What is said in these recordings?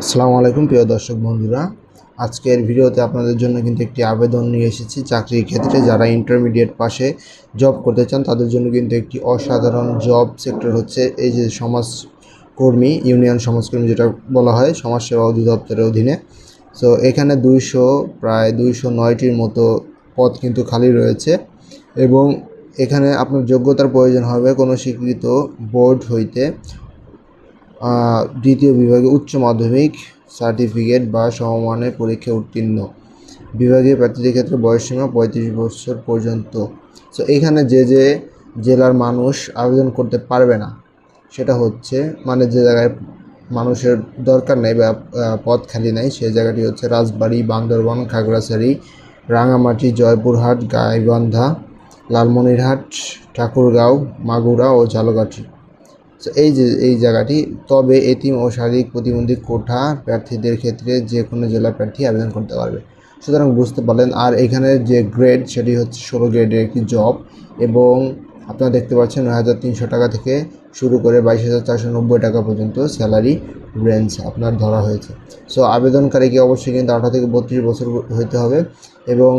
আসসালামু আলাইকুম প্রিয় দর্শক বন্ধুরা, আজকের ভিডিওতে আপনাদের জন্য কিন্তু একটি আবেদন নিয়ে এসেছি। চাকরির ক্ষেত্রে যারা ইন্টারমিডিয়েট পাশে জব করতে চান তাদের জন্য কিন্তু একটি অসাধারণ জব সেক্টর হচ্ছে এই যে সমাজকর্মী, ইউনিয়ন সমাজকর্মী যেটা বলা হয় সমাজসেবা অধিদপ্তরের অধীনে। সো এখানে প্রায় 209টির মতো পদ কিন্তু খালি রয়েছে এবং এখানে আপনার যোগ্যতার প্রয়োজন হবে কোনো স্বীকৃত বোর্ড হইতে দ্বিতীয় বিভাগে উচ্চ মাধ্যমিক সার্টিফিকেট বা সমমানের পরীক্ষায় উত্তীর্ণ। বিভাগীয় প্রার্থীদের ক্ষেত্রে বয়সসীমা 35 বছর পর্যন্ত। সো এখানে যে জেলার মানুষ আবেদন করতে পারবে না সেটা হচ্ছে, মানে যে জায়গায় মানুষের দরকার নেই বা পদ খালি নাই, সেই জায়গাটি হচ্ছে রাজবাড়ী, বান্দরবান, খাগড়াছড়ি, রাঙামাটি, জয়পুরহাট, গাইবান্ধা, লালমনিরহাট, ঠাকুরগাঁও, মাগুরা ও ঝালকাঠি। তো এই জায়গাটি, তবে এতিম ও শারীরিক প্রতিবন্ধী কোঠা প্রার্থীদের ক্ষেত্রে যে কোনো জেলার প্রার্থী আবেদন করতে পারবে। সুতরাং বুঝতে পারলেন। আর এখানে যে গ্রেড সেটি হচ্ছে 16 গ্রেডের একটি জব এবং আপনারা দেখতে পাচ্ছেন 9,300 টাকা থেকে শুরু করে 22,490 টাকা পর্যন্ত স্যালারি রেঞ্জ আপনার ধরা হয়েছে। সো আবেদনকারীকে অবশ্যই কিন্তু 18 থেকে 32 বছর হইতে হবে এবং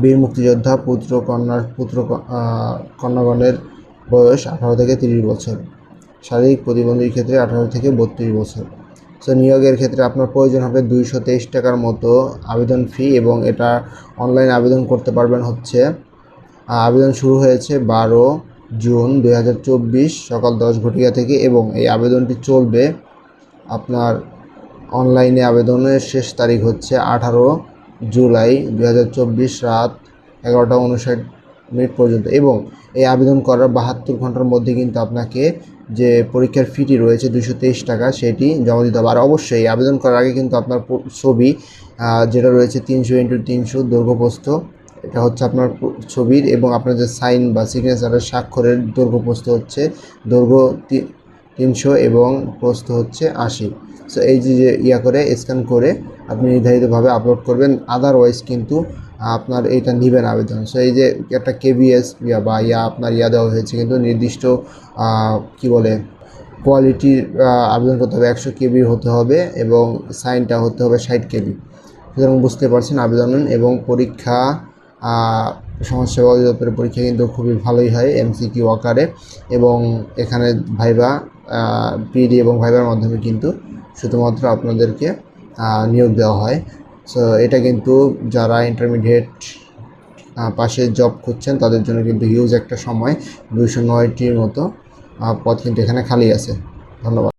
বীর মুক্তিযোদ্ধা কন্যাগণের বয়স 18 থেকে 30 বছর, শারীরিক প্রতিবন্ধীর ক্ষেত্রে 18 থেকে 32 বছর। সো নিয়োগের ক্ষেত্রে আপনার প্রয়োজন হবে 223 টাকার মতো আবেদন ফি এবং এটা অনলাইন আবেদন করতে পারবেন হচ্ছে। আবেদন শুরু হয়েছে 12 জুন 2024 সকাল 10 ঘটিকা থেকে এবং এই আবেদনটি চলবে আপনার অনলাইনে। আবেদনের শেষ তারিখ হচ্ছে 18 জুলাই 2024 রাত 11:59 পর্যন্ত এবং এই আবেদন করার 72 ঘন্টার মধ্যে কিন্তু আপনাকে যে পরীক্ষার ফিটি রয়েছে 223 টাকা সেটি জমা দিতে হবে। আর অবশ্যই এই আবেদন করার আগে কিন্তু আপনার ছবি যেটা রয়েছে 300x300 দৈর্ঘ্যপ্রস্থ, এটা হচ্ছে আপনার ছবির, এবং আপনার যে সাইন বা সিগনেচারের স্বাক্ষরের দৈর্ঘ্যপ্রস্থ হচ্ছে দৈর্ঘ্য 300 এবং প্রস্থ হচ্ছে 80। সো এই যে করে স্ক্যান করে আপনি নির্ধারিতভাবে আপলোড করবেন, আদারওয়াইজ কিন্তু আপনার এটা নেবেন আবেদন। সো এই যে একটা কেবিএস বা আপনার দেওয়া হয়েছে কিন্তু নির্দিষ্ট কোয়ালিটির আবেদন করতে হবে, 100 কেবি হতে হবে এবং সাইনটা হতে হবে 60 কেবি। সুতরাং বুঝতে পারছেন আবেদন এবং পরীক্ষা, সমাজসেবা অধিদপ্তরের পরীক্ষা কিন্তু খুবই ভালোই হয় এমসিকিউ আকারে এবং এখানে ভাইবা, পিডি এবং ভাইবার মাধ্যমে কিন্তু শুধুমাত্র আপনাদেরকে নিয়োগ দেওয়া হয়। সো এটা কিন্তু যারা ইন্টারমিডিয়েট পাশে জব করছেন তাদের জন্য কিন্তু হিউজ একটা সময়, 209টির মতো পদ কিন্তু এখানে খালি আছে। ধন্যবাদ।